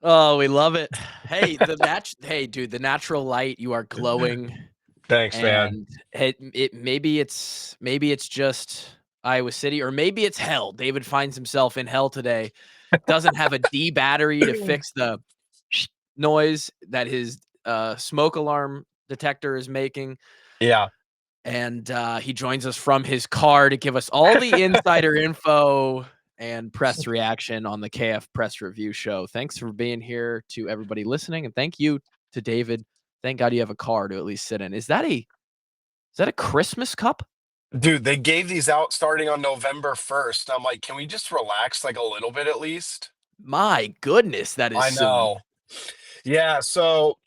Oh, we love it. Hey, hey, dude, the natural light, you are glowing, Thanks, man. and maybe it's just Iowa City, or maybe it's hell. David finds himself in hell today. Doesn't have a D battery to fix the noise that his smoke alarm detector is making. Yeah. And he joins us from his car to give us all the insider info and press reaction on the KF Press Review Show. Thanks for being here to everybody listening, and thank you to David. Thank God you have a car to at least sit in. Is that a Christmas cup? Dude, they gave these out starting on November 1st. I'm like, can we just relax like a little bit at least? My goodness, that is I soon. know. Yeah, so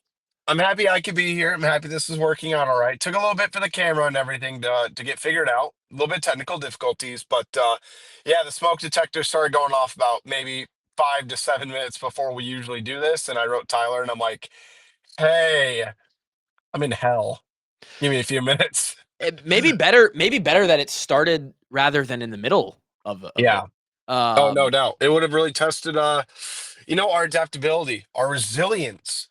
I'm happy I could be here. I'm happy this is working out all right. Took a little bit for the camera and everything to get figured out. A little bit technical difficulties, but yeah, the smoke detector started going off about maybe 5 to 7 minutes before we usually do this. And I wrote Tyler and I'm like, hey, I'm in hell. Give me a few minutes. Maybe better that it started rather than in the middle of it. Yeah. Oh, no Um, doubt. It would have really tested our adaptability, our resilience.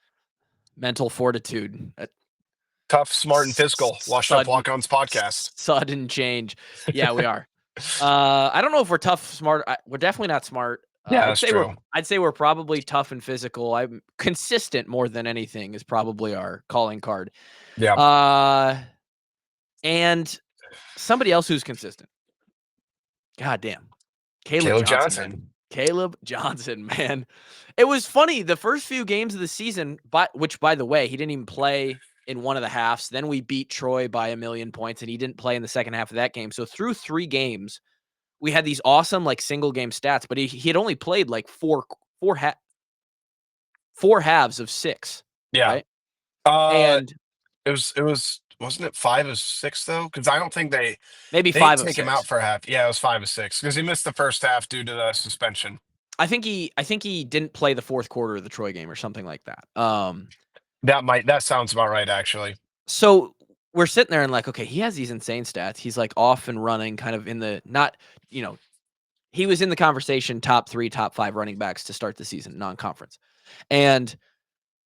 Mental fortitude. Tough, smart, and physical. Washed up Sudden walk-ons podcast. sudden change. Yeah, we are. I don't know if we're tough, smart. We're definitely not smart. Yeah, that's true. I'd say we're probably tough and physical. I'm consistent more than anything is probably our calling card. Yeah. Uh, and somebody else who's consistent. God damn. Kaleb Caleb Johnson, Johnson. man. Kaleb Johnson, man. It was funny the first few games of the season, which by the way, he didn't even play in one of the halves. Then we beat Troy by 1,000,000 points, and he didn't play in the second half of that game. So through 3 games, we had these awesome like single game stats, but he had only played like four halves of 6, Yeah. right? Uh, And it was wasn't it 5 of 6 though? Because I don't think maybe they didn't 5 of take him out 6. for a half. Yeah, it was 5 of 6 because he missed the first half due to the suspension. I think he didn't play the fourth quarter of the Troy game or something like that. That sounds about right actually. So we're sitting there and like, okay, he has these insane stats. He's like off and running, kind of in the not, you know, he was in the conversation top 3, top 5 running backs to start the season, non-conference. And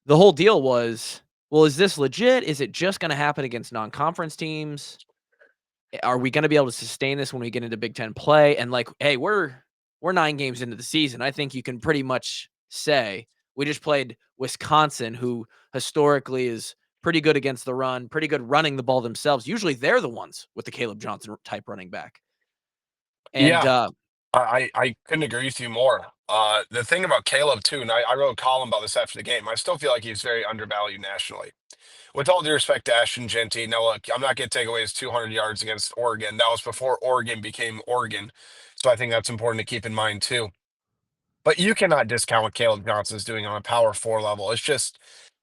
the whole deal was, well, is this legit? Is it just going to happen against non-conference teams? Are we going to be able to sustain this when we get into Big Ten play? And like, hey, we're 9 games into the season. I think you can pretty much say we just played Wisconsin, who historically is pretty good against the run, pretty good running the ball themselves. Usually they're the ones with the Kaleb Johnson type running back. And Yeah, I couldn't agree with you more. The thing about Caleb too, and I wrote a column about this after the game. I still feel like he's very undervalued nationally. With all due respect to Ashton Genty, now look, I'm not going to take away his 200 yards against Oregon. That was before Oregon became Oregon, so I think that's important to keep in mind too. But you cannot discount what Caleb Johnson's doing on a Power Four level. It's just,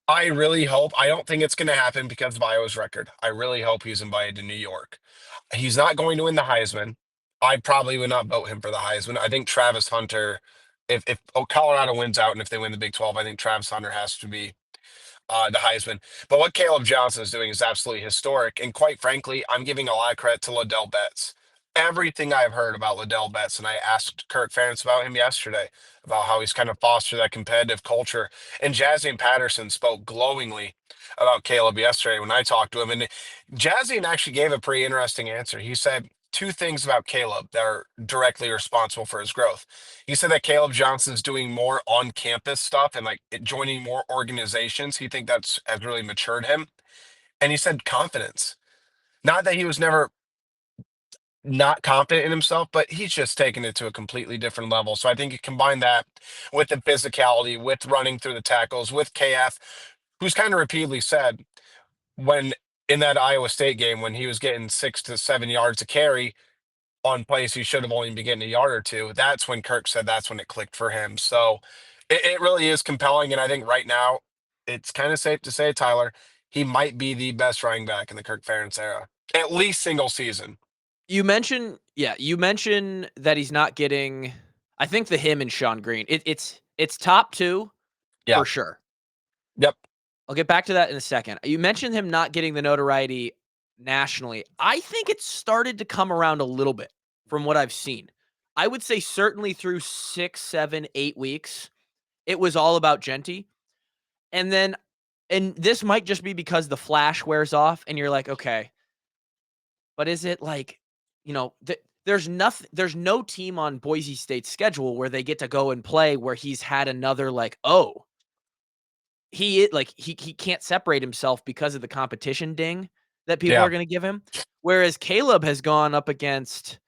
I really hope. I don't think it's going to happen because of Iowa's record. I really hope he's invited to New York. He's not going to win the Heisman. I probably would not vote him for the Heisman. I think Travis Hunter, if Colorado wins out and if they win the Big 12, I think Travis Hunter has to be the Heisman. But what Caleb Johnson is doing is absolutely historic. And quite frankly, I'm giving a lot of credit to Ladell Betts. Everything I've heard about Ladell Betts, and I asked Kirk Ferentz about him yesterday, about how he's kind of fostered that competitive culture. And Jazzy Patterson spoke glowingly about Caleb yesterday when I talked to him. And Jazzy actually gave a pretty interesting answer. He said 2 things about Caleb that are directly responsible for his growth. He said that Caleb Johnson's doing more on campus stuff and like joining more organizations. He think that's has really matured him. And he said confidence. Not that he was never not confident in himself, but he's just taken it to a completely different level. So I think you combine that with the physicality, with running through the tackles, with KF, who's kind of repeatedly said when in that Iowa State game when he was getting 6 to 7 yards to carry on plays he should have only been getting a yard or two. That's when Kirk said that's when it clicked for him. So it really is compelling. And I think right now it's kind of safe to say, Tyler, he might be the best running back in the Kirk Ferentz era, at least single season. you mentioned that he's not getting, I think the him and Sean Green. It's top 2 Yeah. for sure. Yep. I'll get back to that in a second. You mentioned him not getting the notoriety nationally. I think it started to come around a little bit from what I've seen. I would say certainly through 6, 7, 8 weeks. it was all about Genty. And then, and this might just be because the flash wears off and you're like, okay, but is it like, there's nothing, there's no team on Boise State's schedule where they get to go and play where he's had another like, oh, he can't separate himself because of the competition ding that people Yeah. are going to give him. Whereas Kaleb has gone up against,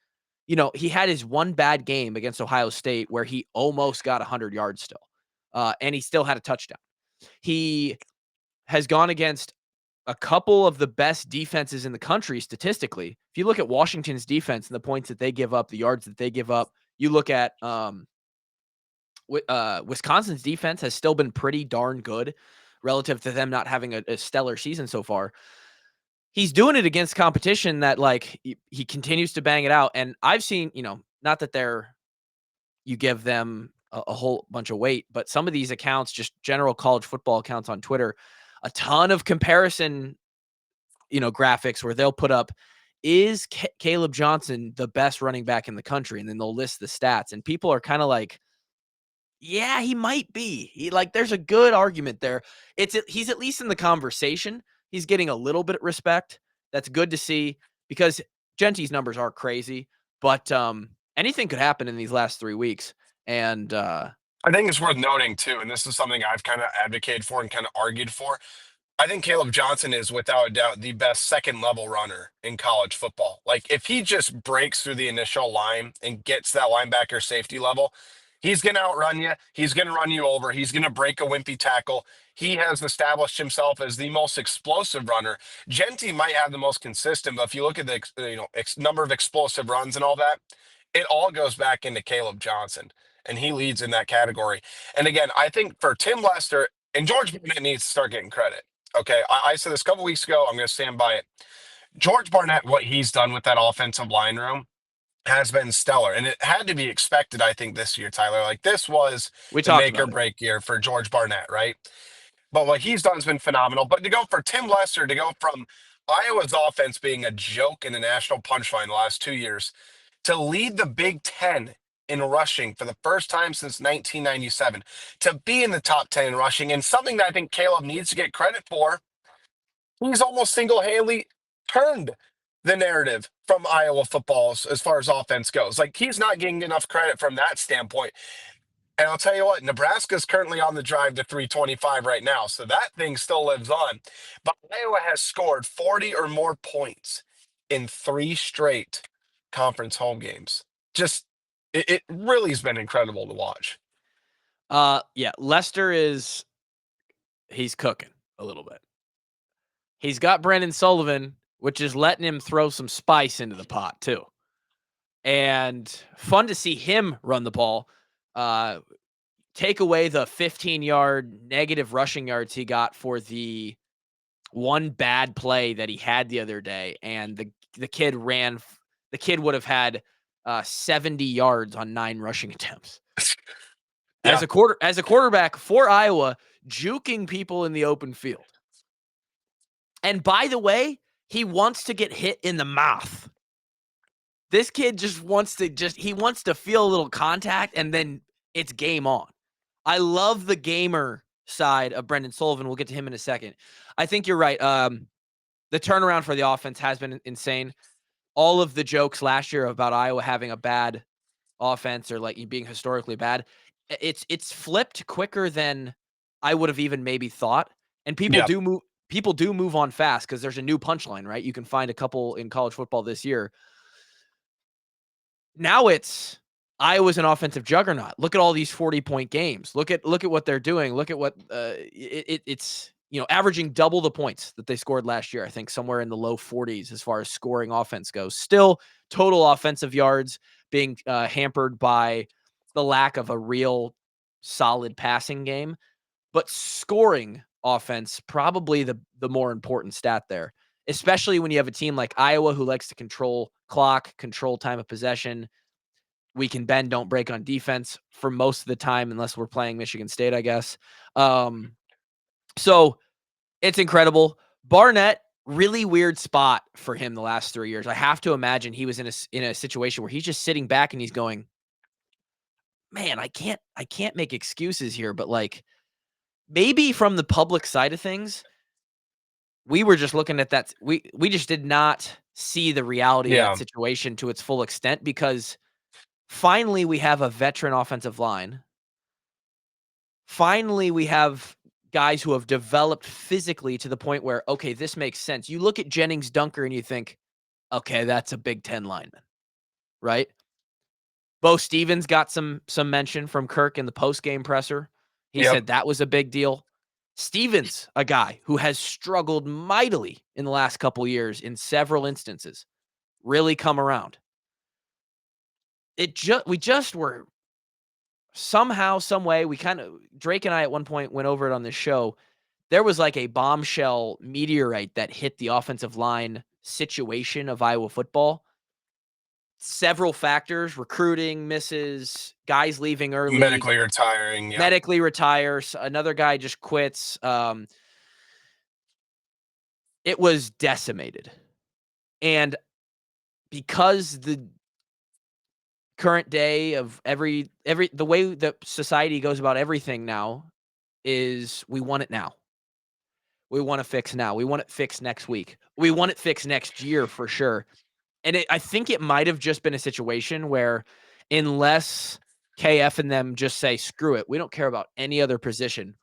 he had his one bad game against Ohio State where he almost got 100 yards still, and he still had a touchdown. He has gone against a couple of the best defenses in the country statistically. If you look at Washington's defense and the points that they give up, the yards that they give up, you look at Wisconsin's defense has still been pretty darn good relative to them not having a stellar season so far. He's doing it against competition that like he continues to bang it out. And I've seen, not that you give them a whole bunch of weight, but some of these accounts, just general college football accounts on Twitter, a ton of comparison, graphics where they'll put up, is Kaleb Johnson the best running back in the country? And then they'll list the stats, and people are kind of like, yeah, he might be. There's a good argument there. He's at least in the conversation. He's getting a little bit of respect. That's good to see because Genty's numbers are crazy, but anything could happen in these last 3 weeks. And I think it's worth noting too, and this is something I've kind of advocated for and kind of argued for. I think Kaleb Johnson is without a doubt the best second level runner in college football. Like if he just breaks through the initial line and gets that linebacker safety level, he's going to outrun you. He's going to run you over. He's going to break a wimpy tackle. He has established himself as the most explosive runner. Genty might have the most consistent, but if you look at the number of explosive runs and all that, it all goes back into Kaleb Johnson, and he leads in that category. And again, I think for Tim Lester and George Barnett needs to start getting credit. Okay, I said this a couple weeks ago. I'm going to stand by it. George Barnett, what he's done with that offensive line room has been stellar. And it had to be expected, I think, this year, Tyler. Like, this was we the talked make or about it. break year for George Barnett, right? But what he's done has been phenomenal. But to go for Tim Lester, to go from Iowa's offense being a joke in the national punchline the last 2 years to lead the Big Ten in rushing for the first time since 1997, to be in the top 10 in rushing, and something that I think Kaleb needs to get credit for. He's almost single-handedly turned the narrative from Iowa football as far as offense goes. Like, he's not getting enough credit from that standpoint. And I'll tell you what, Nebraska's currently on the drive to 325 right now, so that thing still lives on. But Iowa has scored 40 or more points in 3 straight conference home games. Just, it really has been incredible to watch. Yeah, Lester he's cooking a little bit. He's got Brendan Sullivan, which is letting him throw some spice into the pot too. And fun to see him run the ball. Take away the 15-yard negative rushing yards he got for the one bad play that he had the other day, and the kid ran. The kid would have had 70 yards on 9 rushing attempts. Yeah. As a quarterback for Iowa, juking people in the open field. And by the way, he wants to get hit in the mouth. This kid just wants to feel a little contact, and then it's game on. I love the gamer side of Brendan Sullivan. We'll get to him in a second. I think you're right. The turnaround for the offense has been insane. All of the jokes last year about Iowa having a bad offense or like being historically bad, it's flipped quicker than I would have even maybe thought. And people do move on fast because there's a new punchline, right? You can find a couple in college football this year. Now it's Iowa's an offensive juggernaut. Look at all these 40-point games. Look at what they're doing. Look at what it's averaging double the points that they scored last year. I think somewhere in the low 40s as far as scoring offense goes. Still, total offensive yards being hampered by the lack of a real solid passing game, but scoring offense probably the more important stat there, especially when you have a team like Iowa who likes to control clock, control time of possession. We can bend, don't break on defense for most of the time, unless we're playing Michigan State, I guess. So it's incredible. Barnett, really weird spot for him the last 3 years. I have to imagine he was in a situation where he's just sitting back and he's going, man, I can't make excuses here, but like maybe from the public side of things, we were just looking at that. We just did not see the reality of that Yeah, situation to its full extent because finally we have a veteran offensive line. Finally, we have guys who have developed physically to the point where, okay, this makes sense. You look at Jennings Dunker and you think, okay, that's a Big Ten lineman, right? Bo Stevens got some mention from Kirk in the post-game presser. He yep. said that was a big deal. Stevens, a guy who has struggled mightily in the last couple years in several instances, really come around. We just were somehow, some way, we kind of Drake and I at one point went over it on this show. There was like a bombshell meteorite that hit the offensive line situation of Iowa football. Several factors, recruiting misses, guys leaving early, Medically retiring. Yeah, medically retires, another guy just quits. It was decimated. And because the current day of every the way that society goes about everything now is we want it now. We want to fix now. We want it fixed next week. We want it fixed next year for sure. And I think it might have just been a situation where unless KF and them just say, screw it, we don't care about any other position.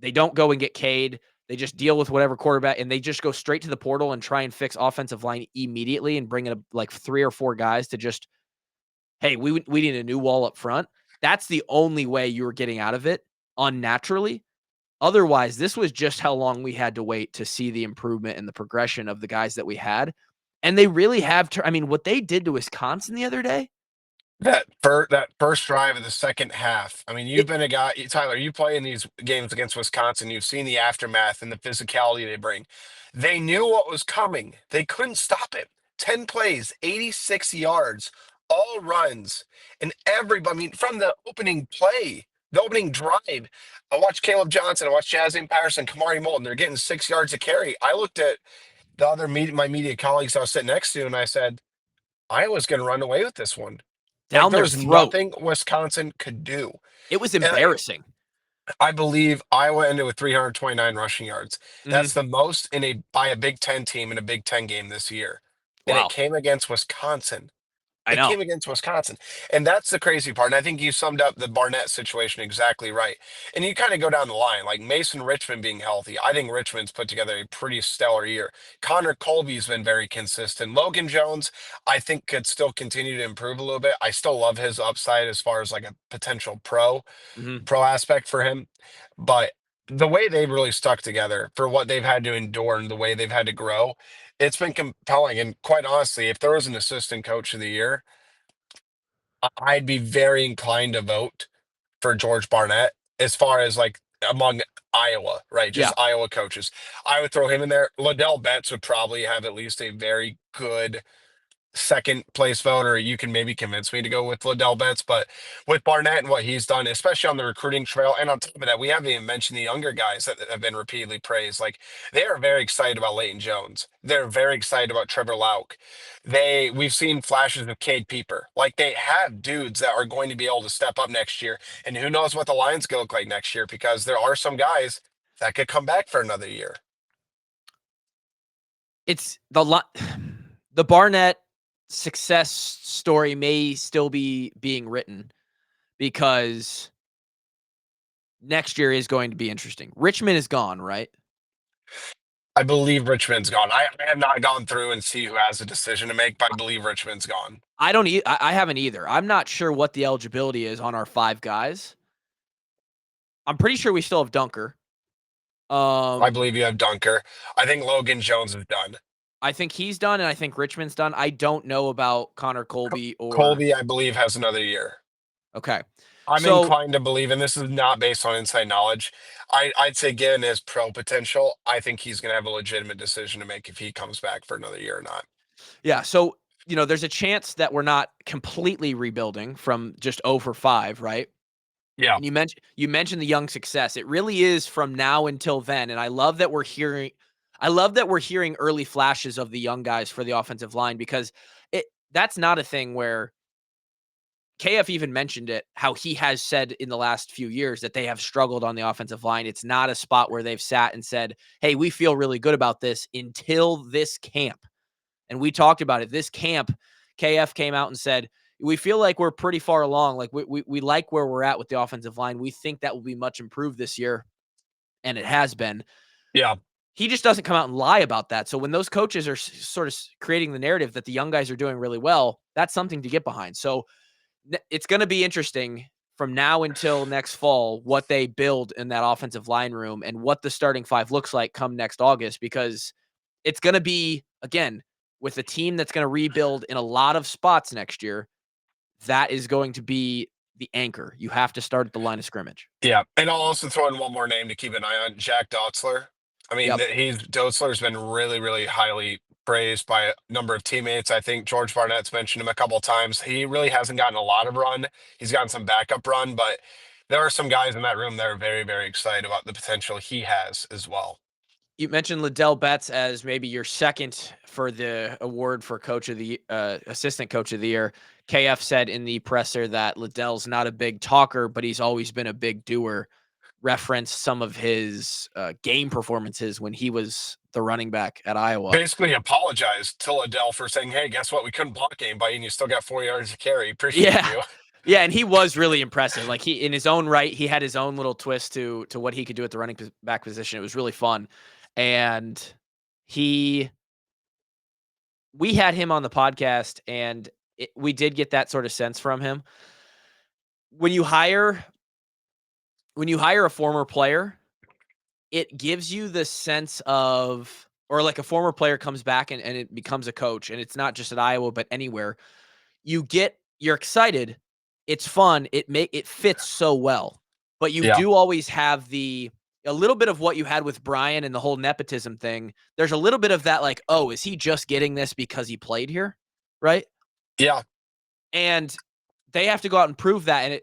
They don't go and get Cade. They just deal with whatever quarterback and they just go straight to the portal and try and fix offensive line immediately and bring in like 3 or 4 guys to just, hey, we need a new wall up front. That's the only way you were getting out of it unnaturally. Otherwise, this was just how long we had to wait to see the improvement and the progression of the guys that we had. And they really have I mean, what they did to Wisconsin the other day, that first drive of the second half. I mean, you've it been a guy, Tyler. You play in these games against Wisconsin. You've seen the aftermath and the physicality they bring. They knew what was coming. They couldn't stop it. 10 plays, 86 yards, all runs, and everybody. I mean, from the opening play, the opening drive. I watched Kaleb Johnson. I watched Jazzy Patterson, Kamari Moulton. They're getting 6 yards to carry. I looked at the other my media colleagues I was sitting next to, and I said, Iowa's going to run away with this one. Like down there their was throat. nothing Wisconsin could do. It was And embarrassing. I believe Iowa ended with 329 rushing yards. Mhm. That's the most in a by a Big Ten team in a Big Ten game this year. And it Wow. came against Wisconsin. I It know. came against Wisconsin. And that's the crazy part. And I think you summed up the Barnett situation exactly right. And you kind of go down the line, like Mason Richmond being healthy. I think Richmond's put together a pretty stellar year. Connor Colby's been very consistent. Logan Jones, I think, could still continue to improve a little bit. I still love his upside as far as like a potential Mhm. pro aspect for him. But the way they've really stuck together for what they've had to endure and the way they've had to grow, it's been compelling. And quite honestly, if there was an assistant coach of the year, I'd be very inclined to vote for George Barnett as far as like among Iowa, right? Just Yeah. Iowa coaches. I would throw him in there. Ladell Betts would probably have at least a very good second place vote, or you can maybe convince me to go with Ladell Betts. But with Barnett and what he's done, especially on the recruiting trail, and on top of that, we haven't even mentioned the younger guys that have been repeatedly praised. Like they are very excited about Leighton Jones. They're very excited about Trevor Lauk. We've seen flashes of Cade Peeper. Like they have dudes that are going to be able to step up next year. And who knows what the Lions could look like next year because there are some guys that could come back for another year. It's the Barnett success story may still be being written because next year is going to be interesting. Richmond is gone, right? I believe Richmond's gone. I have not gone through and see who has a decision to make, but I believe Richmond's gone. I don't I haven't either. I'm not sure what the eligibility is on our 5 guys. I'm pretty sure we still have Dunker. I Um, believe you have Dunker. I think Logan Jones is done. I think he's done, and I think Richmond's done. I don't know about Connor Colby or Colby, I believe, has another year. okay. I'm So inclined to believe, and this is not based on inside knowledge. I'd say, given his pro potential, I think he's going to have a legitimate decision to make if he comes back for another year or not. yeah, so there's a chance that we're not completely rebuilding from just 0 for 5, right? Yeah. And you mentioned the young success. It really is from now until then, and I love that we're hearing early flashes of the young guys for the offensive line because that's not a thing where KF even mentioned it, how he has said in the last few years that they have struggled on the offensive line. It's not a spot where they've sat and said, hey, we feel really good about this until this camp. And we talked about it. This camp, KF came out and said, we feel like we're pretty far along. Like we like where we're at with the offensive line. We think that will be much improved this year. And it has been. Yeah. He just doesn't come out and lie about that. So when those coaches are sort of creating the narrative that the young guys are doing really well, that's something to get behind. So it's going to be interesting from now until next fall what they build in that offensive line room and what the starting five looks like come next August, because it's going to be, again, with a team that's going to rebuild in a lot of spots next year, that is going to be the anchor. You have to start at the line of scrimmage. Yeah, and I'll also throw in one more name to keep an eye on, Jack Dotzler. I mean, Yep. Dotzler's been really, really highly praised by a number of teammates. I think George Barnett's mentioned him a couple of times. He really hasn't gotten a lot of run. He's gotten some backup run, but there are some guys in that room that are very, very excited about the potential he has as well. You mentioned Ladell Betts as maybe your second for the award for coach of the assistant coach of the year. KF said in the presser that Ladell's not a big talker, but he's always been a big doer. Referenced some of his game performances when he was the running back at Iowa. Basically apologized to Ladell for saying, hey, guess what? We couldn't block anybody and you still got 4 yards to carry. Appreciate Yeah. you. Yeah, and he was really impressive. Like, he, in his own right, he had his own little twist to what he could do at the running back position. It was really fun. And we had him on the podcast, and we did get that sort of sense from him. When you hire a former player, it gives you the sense of, or like a former player comes back and it becomes a coach, and it's not just at Iowa, but anywhere. You're excited. It's fun. It fits so well. But you Yeah. do always have a little bit of what you had with Brian and the whole nepotism thing. There's a little bit of that, like, oh, is he just getting this because he played here? Right? Yeah. And they have to go out and prove that.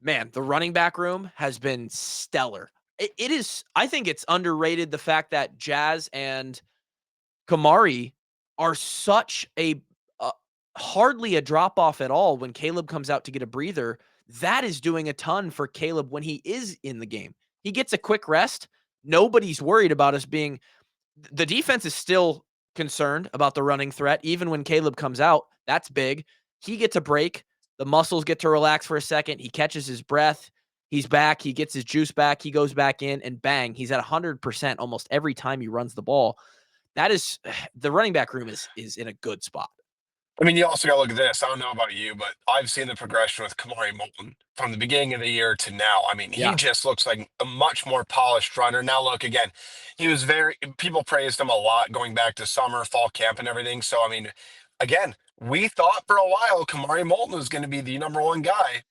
And the running back room has been stellar. It is, I think it's underrated, the fact that Jazz and Kamari are such hardly a drop off at all when Kaleb comes out to get a breather. That is doing a ton for Kaleb when he is in the game. He gets a quick rest. Nobody's worried about us being. The defense is still concerned about the running threat, even when Kaleb comes out. That's big. He gets a break. The muscles get to relax for a second. He catches his breath. He's back. He gets his juice back. He goes back in, and bang, he's at 100% almost every time he runs the ball. That is, the running back room is in a good spot. I mean, you also got to look at this. I don't know about you, but I've seen the progression with Kamari Moulton from the beginning of the year to now. I mean, he Yeah. just looks like a much more polished runner. Now, look, again, people praised him a lot going back to summer, fall camp, and everything. So, I mean, again, we thought for a while Kamari Moulton was going to be the number one guy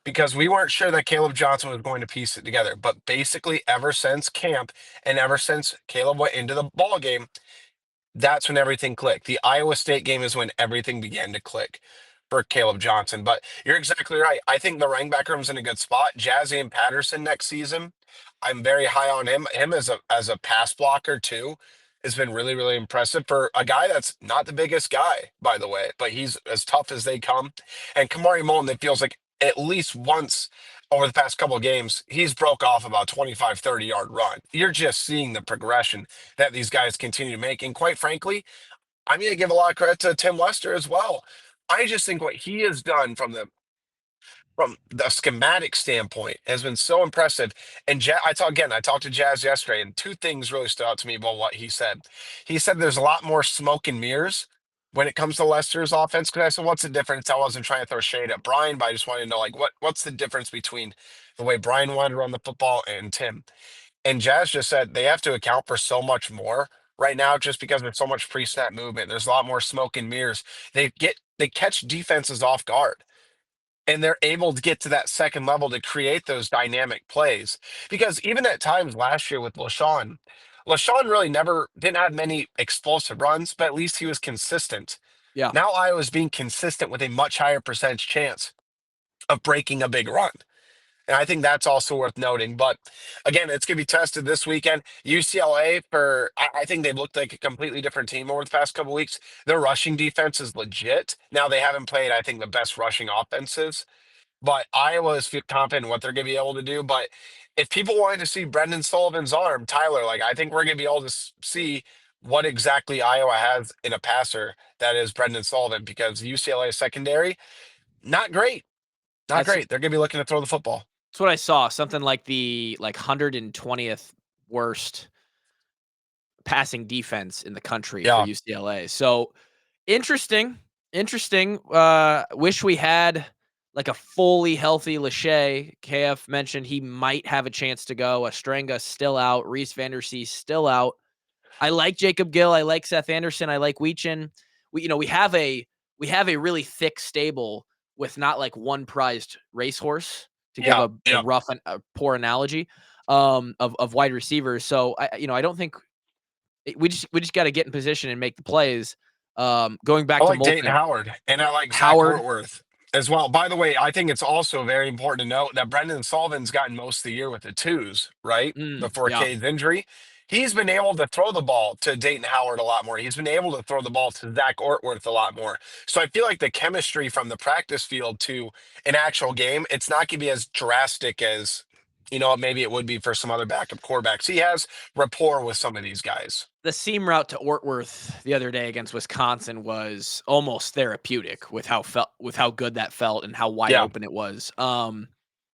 because we weren't sure that Kaleb Johnson was going to piece it together. But basically, ever since camp and ever since Kaleb went into the ball game, that's when everything clicked. The Iowa State game is when everything began to click for Kaleb Johnson. But you're exactly right. I think the running back room's in a good spot. Jazzy and Patterson next season, I'm very high on him. Him as a pass blocker too has been really, really impressive for a guy that's not the biggest guy, by the way, but he's as tough as they come. And Kamari Moulton, it feels like at least once over the past couple of games, he's broke off about 25, 30-yard run. You're just seeing the progression that these guys continue to make. And quite frankly, I'm going to give a lot of credit to Tim Lester as well. I just think what he has done from the schematic standpoint has been so impressive. And I talked to Jazz yesterday, and two things really stood out to me about what he said. He said there's a lot more smoke and mirrors when it comes to Lester's offense. Because I said, what's the difference? I wasn't trying to throw shade at Brian, but I just wanted to know, like, what's the difference between the way Brian wanted to run the football and Tim? And Jazz just said they have to account for so much more right now just because there's so much pre-snap movement. There's a lot more smoke and mirrors. They catch defenses off guard, and they're able to get to that second level to create those dynamic plays. Because even at times last year with LaShawn really never didn't have many explosive runs, but at least he was consistent. Yeah. Now Iowa's being consistent with a much higher percentage chance of breaking a big run. And I think that's also worth noting. But again, it's going to be tested this weekend. UCLA, I think they've looked like a completely different team over the past couple weeks. Their rushing defense is legit. Now, they haven't played, I think, the best rushing offenses, but Iowa is feel confident in what they're going to be able to do. But if people wanted to see Brendan Sullivan's arm, Tyler, like, I think we're going to be able to see what exactly Iowa has in a passer that is Brendan Sullivan, because UCLA secondary, not great. Not That's great. They're going to be looking to throw the football. that's what I saw. Something like the 120th worst passing defense in the country for Yeah. UCLA. So interesting, interesting. Wish we had like a fully healthy Lachey. KF mentioned he might have a chance to go. Estrenga still out. Reese Vandersea still out. I like Jacob Gill. I like Seth Anderson. I like Weechin. We have a really thick stable with not like one prized racehorse to give Yeah. a Yeah. rough and a poor analogy of wide receivers. So I don't think we just got to get in position and make the plays. Going I back to like Dayton Moulton, Howard, and I like Zach Howard. Ortworth as well. By the way, I think it's also very important to note that Brendan Sullivan's gotten most of the year with the twos, right? Before Yeah, Cade's injury. He's been able to throw the ball to Dayton Howard a lot more. He's been able to throw the ball to Zach Ortworth a lot more. So I feel like the chemistry from the practice field to an actual game, it's not going to be as drastic as, maybe it would be for some other backup quarterbacks. He has rapport with some of these guys. the seam route to Ortworth the other day against Wisconsin was almost therapeutic with how good that felt and how wide Yeah. open it was.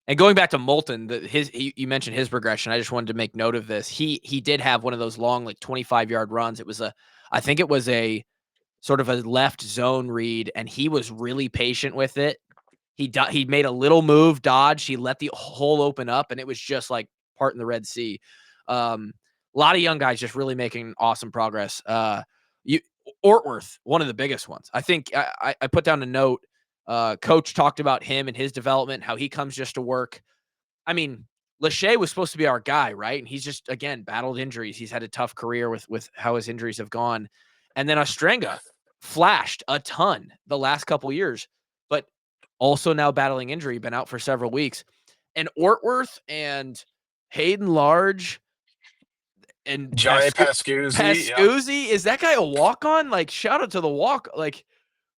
And going back to Moulton, you mentioned his progression. I just wanted to make note of this. He did have one of those long, like 25-yard runs. I think it was a sort of a left zone read, and he was really patient with it. He made a little move, dodge. He let the hole open up, and it was just like part in the Red Sea. A lot of young guys just really making awesome progress. You Ortworth, one of the biggest ones. I think I put down a note. Coach talked about him and his development, how he comes just to work. I mean, Lachey was supposed to be our guy, right? And he's just again battled injuries. He's had a tough career with how his injuries have gone. And then Ostrenga flashed a ton the last couple years, but also now battling injury, been out for several weeks. And Ortworth and Hayden Large and Johnny Pascuzzi. Yep. Pascuzzi, is that guy a walk-on? Like, shout out to the walk. Like,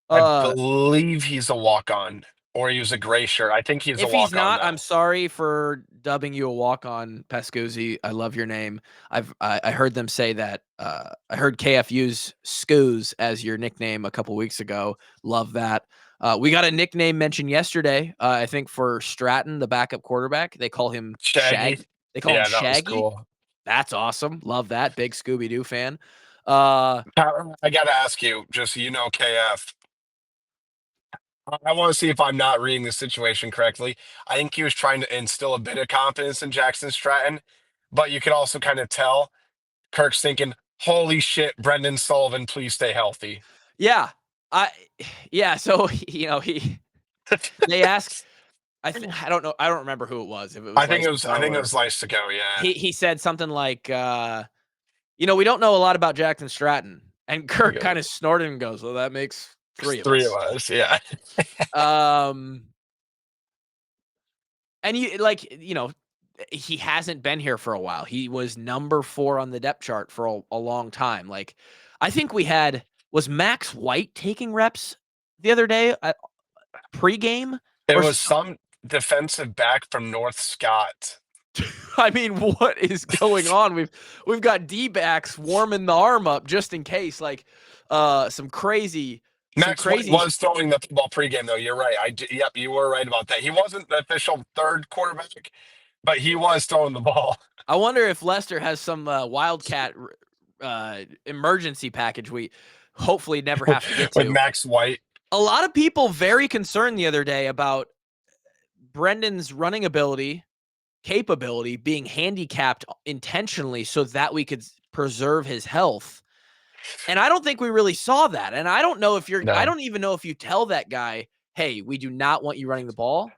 I uh, believe he's a walk on, or he was a gray shirt. I think he's a if he's walk on, not, I'm though. sorry for dubbing you a walk-on, Pascuzzi. I love your name. I heard them say that. I heard KF use Scoos as your nickname a couple weeks ago. Love that. We got a nickname mentioned yesterday. I think for Stratton, the backup quarterback, they call him Shaggy. Shag. They call him Yeah, that was Shaggy. cool. That's awesome. Love that. Big Scooby Doo fan. Uh, I got to ask you, just so you know, KF, I want to see if I'm not reading the situation correctly. I think he was trying to instill a bit of confidence in Jackson Stratton, but you could also kind of tell Kirk's thinking, holy shit, Brendan Sullivan, please stay healthy. yeah. I yeah. So they asked. I don't know. I don't remember who it was. If it was I Leistikow think it or was nice to go, yeah. he said something like, we don't know a lot about Jackson Stratton. And He Kirk goes, kind of snorted and goes, well, that makes three of three of us. us, yeah. Um, and he hasn't been here for a while. He was number 4 on the depth chart for a long time. Like, I think was Max White taking reps the other day at pregame It or was some defensive back from North Scott. I mean, what is going on? We've got D-backs warming the arm up just in case, like some crazy Max White was throwing the football pregame, though. You're right. Yep, you were right about that. He wasn't the official third quarterback, but he was throwing the ball I wonder if Lester has some Wildcat emergency package we hopefully never have to get with to. Max White. A lot of people very concerned the other day about Brendan's running capability being handicapped intentionally so that we could preserve his health. And I don't think we really saw that. And I No, don't even know if you tell that guy, hey, we do not want you running the ball.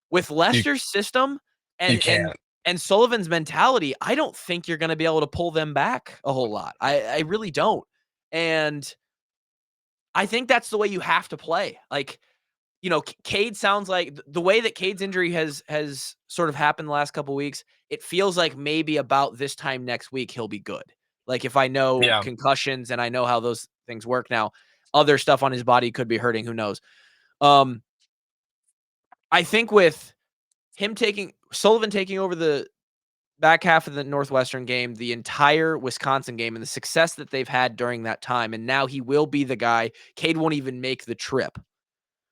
With you Lester's system you and and can't. and Sullivan's mentality, I don't think you're going to be able to pull them back a whole lot. I really don't. And I think that's the way you have to play. Like, Cade sounds like the way that Cade's injury has sort of happened the last couple weeks. It feels like maybe about this time next week he'll be good. Like if I know Yeah. concussions and I know how those things work now, other stuff on his body could be hurting. Who knows? Um, I think with Sullivan taking over the back half of the Northwestern game, the entire Wisconsin game, and the success that they've had during that time, and now he will be the guy. Cade won't even make the trip.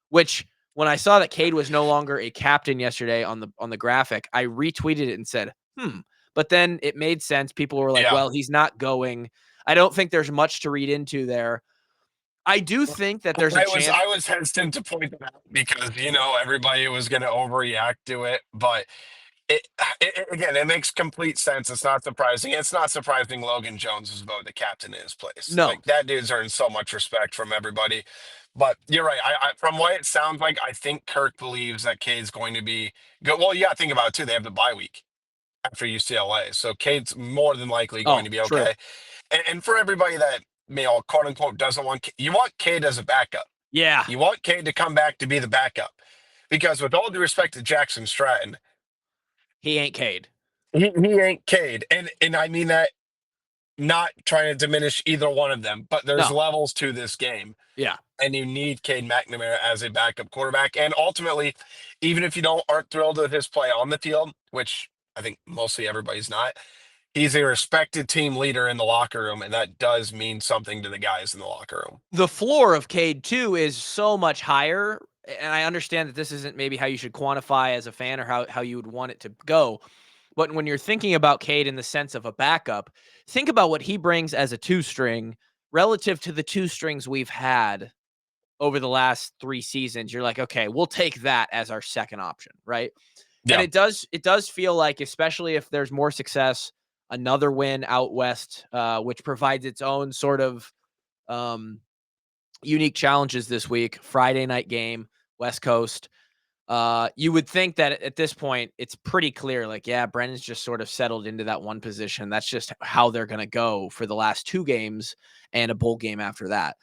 Which when I saw that Cade was no longer a captain yesterday on the graphic, I retweeted it and said, But then it made sense. People were like, Yeah. well, he's not going. I don't think there's much to read into there. I do think that there's a chance. I was hesitant to point that out because everybody was going to overreact to it, but again, it makes complete sense. It's not surprising. It's not surprising Logan Jones was voted the captain in his place. No. Like that dude's earned so much respect from everybody. But you're right. From what it sounds like, I think Kirk believes that Cade's going to be good. Well, yeah, think about it too. They have the bye week after UCLA, so Cade's more than likely going Oh, to be true. okay. And for everybody that quote unquote doesn't you want Cade as a backup. Yeah. You want Cade to come back to be the backup, because with all due respect to Jackson Stratton, He ain't Cade. he ain't Cade, and I mean that not trying to diminish either one of them, but there's No. levels to this game. Yeah. And you need Cade McNamara as a backup quarterback. And ultimately, even if you aren't thrilled with his play on the field, which I think mostly everybody's not, he's a respected team leader in the locker room, and that does mean something to the guys in the locker room. The floor of Cade, too, is so much higher. And I understand that this isn't maybe how you should quantify as a fan or how you would want it to go. But when you're thinking about Cade in the sense of a backup, think about what he brings as a two-string relative to the two strings we've had over the last 3 seasons. You're like, okay, we'll take that as our second option, right? And Yeah. it does feel like, especially if there's more success, another win out west, which provides its own sort of unique challenges this week. Friday night game, West Coast. You would think that at this point, it's pretty clear, like, yeah, Brendan's just sort of settled into that one position. That's just how they're going to go for the last 2 games and a bowl game after that.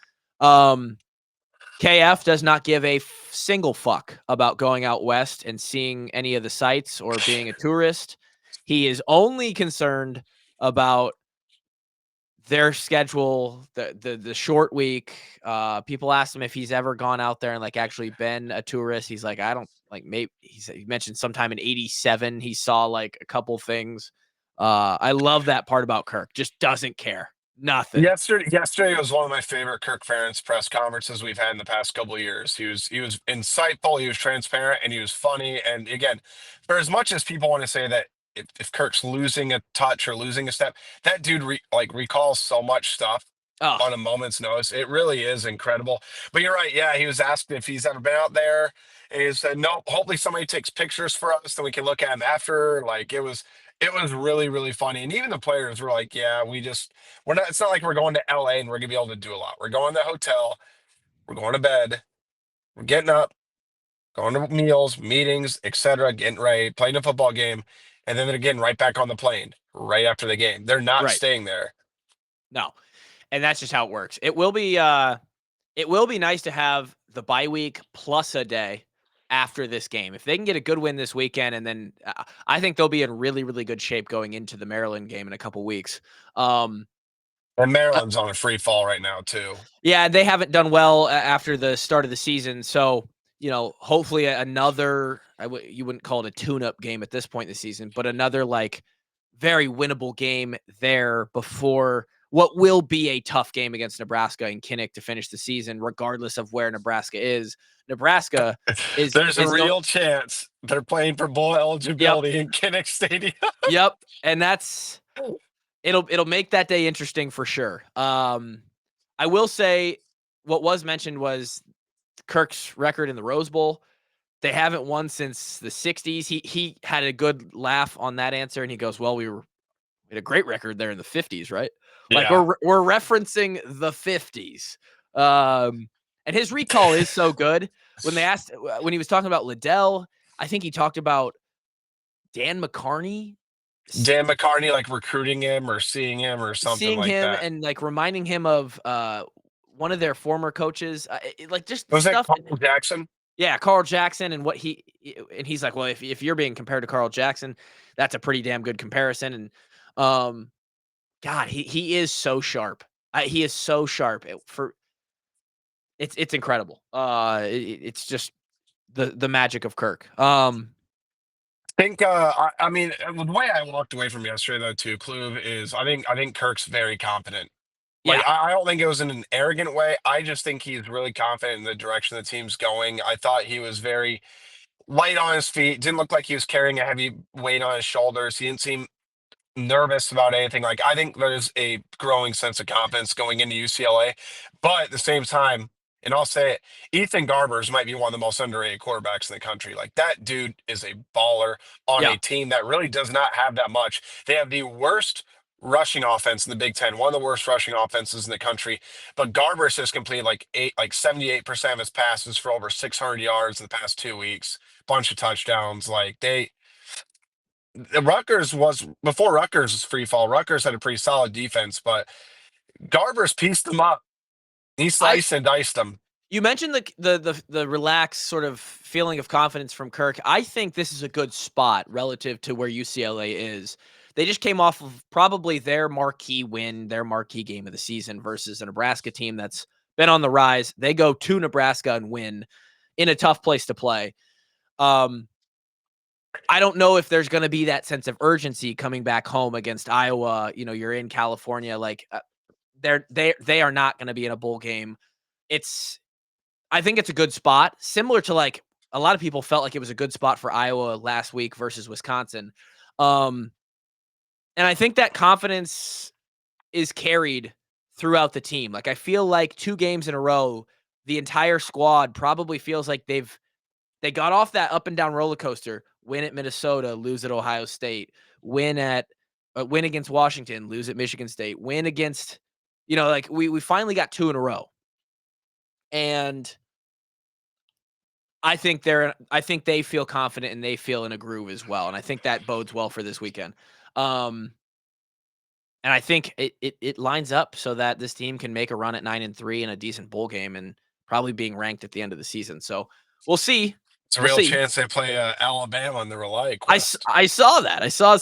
KF does not give a single fuck about going out west and seeing any of the sights or being a tourist. He is only concerned about their schedule, the short week. People asked him if he's ever gone out there and like actually been a tourist. He's like, I don't like. Maybe he mentioned sometime in '87 he saw like a couple things. I love that part about Kirk. Just doesn't care. Nothing. Yesterday was one of my favorite Kirk Ferentz press conferences we've had in the past couple of years. He was insightful, he was transparent, and he was funny. And again, for as much as people want to say that if Kirk's losing a touch or losing a step, that dude recalls so much stuff Oh, on a moment's notice. It really is incredible. But you're right. Yeah, he was asked if he's ever been out there, and he said no. Hopefully, somebody takes pictures for us, then we can look at him after. Like it was really really funny, and even the players were like, "Yeah, we're not. It's not like we're going to LA and we're gonna be able to do a lot. We're going to the hotel, we're going to bed, we're getting up, going to meals, meetings, etc., getting ready, playing a football game, and then they're getting right back on the plane right after the game. They're not right. staying there." No. And that's just how it works. It will be nice to have the bye week plus a day after this game. If they can get a good win this weekend, and then I think they'll be in really, really good shape going into the Maryland game in a couple weeks. And Uh, Maryland's on a free fall right now too. yeah, they haven't done well after the start of the season. So, hopefully another, you wouldn't call it a tune-up game at this point in the season, but another like very winnable game there before what will be a tough game against Nebraska and Kinnick to finish the season, regardless of where Nebraska is. Nebraska is There's a is the real chance they're playing for bowl yep, eligibility in Kinnick Stadium. yep, and it'll make that day interesting for sure. I will say what was mentioned was Kirk's record in the Rose Bowl. They haven't won since the 60s. He had a good laugh on that answer, and he goes, "Well, we had a great record there in the 50s, right?" Like Yeah. we're referencing the 50s. And his recall is so good. When he was talking about Ladell, I think he talked about Dan McCarney Dan McCartney like recruiting him or seeing him or something seeing like him that. and like reminding him of one of their former coaches, like just Was that stuff. Carl Jackson? Yeah, Carl Jackson and he's like, well, if you're being compared to Carl Jackson, that's a pretty damn good comparison. And um, God, he is so sharp. He is so sharp. It's incredible. It's just the magic of Kirk. Think I mean the way I walked away from yesterday though too, Kluve, is I think Kirk's very confident. Like Yeah, I don't think it was in an arrogant way. I just think he's really confident in the direction the team's going. I thought he was very light on his feet. Didn't look like he was carrying a heavy weight on his shoulders. He didn't seem nervous about anything. Like I think there's a growing sense of confidence going into UCLA, but at the same time, and I'll say it, Ethan Garbers might be one of the most underrated quarterbacks in the country. Like that dude is a baller on yeah. a team that really does not have that much. They have the worst rushing offense in the Big Ten, one of the worst rushing offenses in the country. But Garbers has completed like 78% of his passes for over 600 yards in the past 2 weeks, bunch of touchdowns. Like the Rutgers was before Rutgers' free fall. Rutgers had a pretty solid defense, but Garbers pieced them up. He I sliced and diced them. You mentioned the relaxed sort of feeling of confidence from Kirk. I think this is a good spot relative to where UCLA is. They just came off of probably their marquee win, their marquee game of the season versus a Nebraska team that's been on the rise. They go to Nebraska and win in a tough place to play. Um, I don't know if there's going to be that sense of urgency coming back home against Iowa. You know, you're in California, like they are not going to be in a bowl game. It's I think it's a good spot, similar to like a lot of people felt like it was a good spot for Iowa last week versus Wisconsin. Um, and I think that confidence is carried throughout the team. Like I feel like 2 games in a row, the entire squad probably feels like they got off that up and down roller coaster. Win at Minnesota, lose at Ohio State, win against Washington, lose at Michigan State, win against like we finally got 2 in a row. And I think they feel confident and they feel in a groove as well, and I think that bodes well for this weekend. Um, and I think it lines up so that this team can make a run at 9-3 in a decent bowl game and probably being ranked at the end of the season. So we'll see. It's a We'll real see. chance they play Alabama in the Rely Quest. I saw that. I saw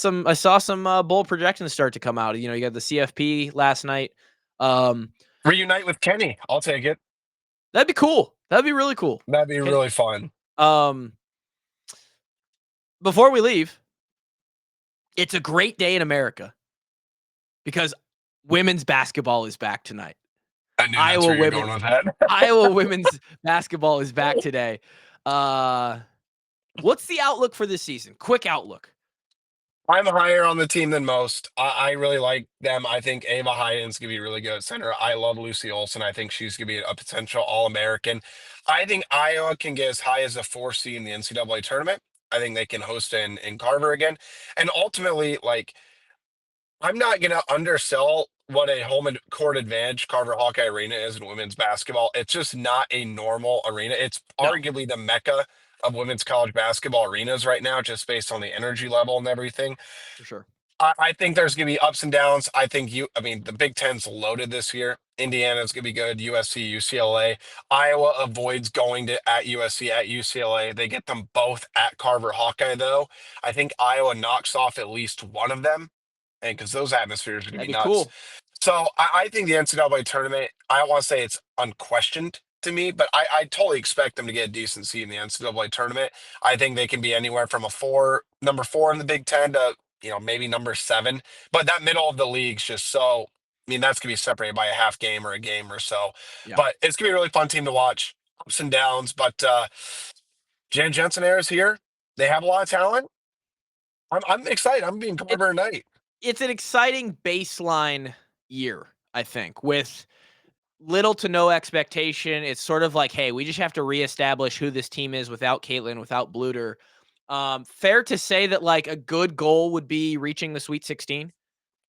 some bowl projections start to come out. You know, you got the CFP last night. Um, Reunite with Kenny. I'll take it. that'd be cool. That'd be really cool. That'd be Can really fun. um Before we leave, it's a great day in America because women's basketball is back tonight. I knew that's Iowa where you're women going with that. Iowa women's basketball is back today. Uh, what's the outlook for this season? Quick outlook. I'm higher on the team than most. I really like them. I think Ava Hyden's gonna be really good at center. I love Lucy Olson. I think she's gonna be a potential All-American. I think Iowa can get as high as a 4 seed in the NCAA tournament. I think they can host in Carver again. And ultimately, like I'm not gonna undersell what a court advantage Carver Hawkeye Arena is in women's basketball. It's just not a normal arena. It's No, arguably the mecca of women's college basketball arenas right now, just based on the energy level and everything. for sure. I think there's going to be ups and downs. I mean, the Big Ten's loaded this year. Indiana's going to be good. USC, UCLA. Iowa avoids going to at USC, at UCLA. They get them both at Carver Hawkeye, though. I think Iowa knocks off at least one of them, and because those atmospheres are going to That'd be be nuts. cool. So I think the NCAA tournament, I don't want to say it's unquestioned to me, but I totally expect them to get a decent seed in the NCAA tournament. I think they can be anywhere from number four in the Big Ten to maybe number seven. But that middle of the league's just so. I mean, that's gonna be separated by a half game or a game or so. Yeah. But it's gonna be a really fun team to watch. Ups and downs. But Jan Jensen Air is here. They have a lot of talent. I'm excited. I'm being It, Carver Knight. it's an exciting baseline year, I think, with little to no expectation. It's sort of like, hey, we just have to reestablish who this team is without Caitlin, without Bluter. Fair to say that like a good goal would be reaching the Sweet 16.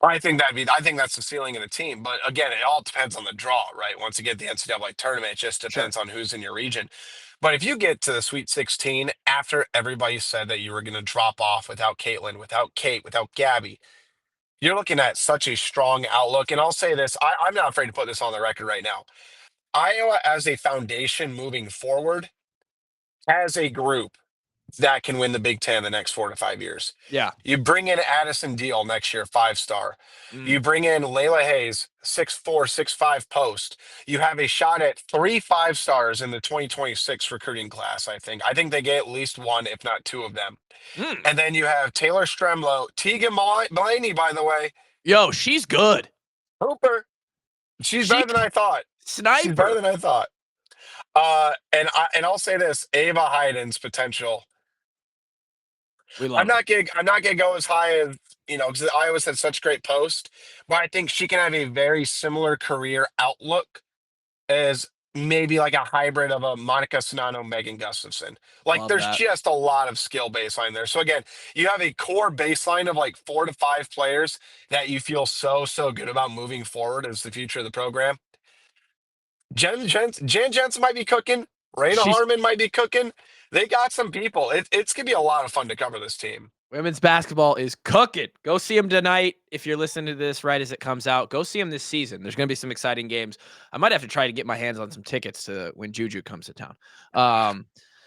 I think that's the ceiling of the team. But again, it all depends on the draw, right? Once you get the NCAA tournament, it just Sure. depends on who's in your region. But if you get to the Sweet 16 after everybody said that you were going to drop off without Caitlin, without Kate, without Gabby, you're looking at such a strong outlook. And I'll say this, I'm not afraid to put this on the record right now. Iowa as a foundation moving forward as a group that can win the Big Ten the next 4 to 5 years. Yeah. You bring in Addison Deal next year, 5-star. Mm. You bring in Layla Hayes, 6'4", 6'5" post. You have a shot at 3 5-stars in the 2026 recruiting class, I think. I think they get at least one, if not two of them. Mm. And then you have Taylor Stremlo, Tegan Mulaney, by the way. Yo, she's good. Hooper. She's better than I thought. She's better Sniper. than I thought. And I'll say this: Ava Hyden's potential. We love I'm not gonna go as high as because Iowa's had such great post, but I think she can have a very similar career outlook as maybe like a hybrid of a Monica Sonano, Megan Gustafson. Like Love there's that. just a lot of skill baseline there. So again, you have a core baseline of like 4 to 5 players that you feel so good about moving forward as the future of the program. Jan Jensen might be cooking. Raina She's Harmon might be cooking. They got some people. It's gonna be a lot of fun to cover this team. Women's basketball is cooking. Go see them tonight. If you're listening to this right as it comes out, go see them this season. There's going to be some exciting games. I might have to try to get my hands on some tickets to when Juju comes to town.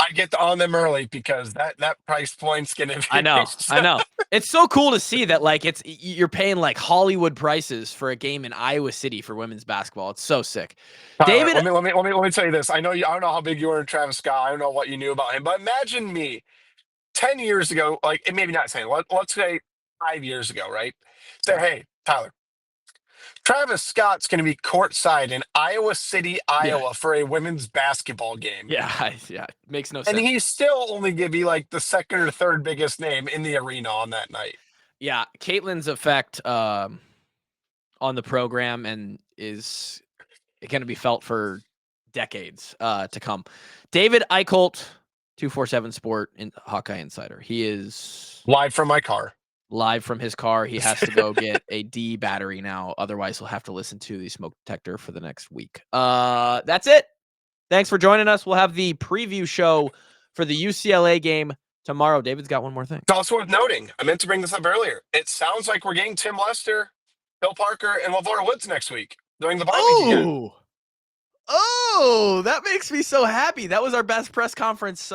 I get on them early because that price point's gonna be. I know. It's so cool to see that you're paying like Hollywood prices for a game in Iowa City for women's basketball. It's so sick. Tyler, David, let me tell you this. I don't know how big you are in Travis Scott. I don't know what you knew about him, but imagine me 10 years ago, like maybe not saying, let's say 5 years ago, right? Say, yeah, hey, Tyler, Travis Scott's going to be courtside in Iowa City, yeah, Iowa for a women's basketball game. yeah, makes no And sense. he's still only going to be like the second or third biggest name in the arena on that night. Yeah, Caitlin's effect on the program and is going to be felt for decades to come. David Eichholt, 247 Sport in Hawkeye Insider. He is Live from my car. Live from his car. He has to go get a D battery now. Otherwise, he'll have to listen to the smoke detector for the next week. That's it. Thanks for joining us. We'll have the preview show for the UCLA game tomorrow. David's got one more thing. It's also worth noting, I meant to bring this up earlier. It sounds like we're getting Tim Lester, Bill Parker, and LeVar Woods next week doing the bye week again. Oh, that makes me so happy. That was our best press conference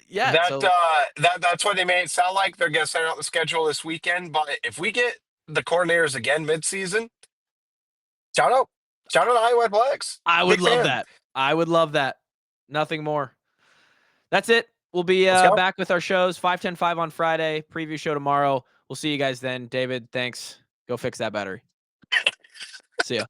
yet. That's what they made it sound like. They're going to send out the schedule this weekend. But if we get the coordinators again midseason, shout out to Iowa Athletics. I would love that. I would love that. Nothing more. That's it. We'll be back with our shows 5-10-5 on Friday. Preview show tomorrow. We'll see you guys then. David, thanks. Go fix that battery. See ya.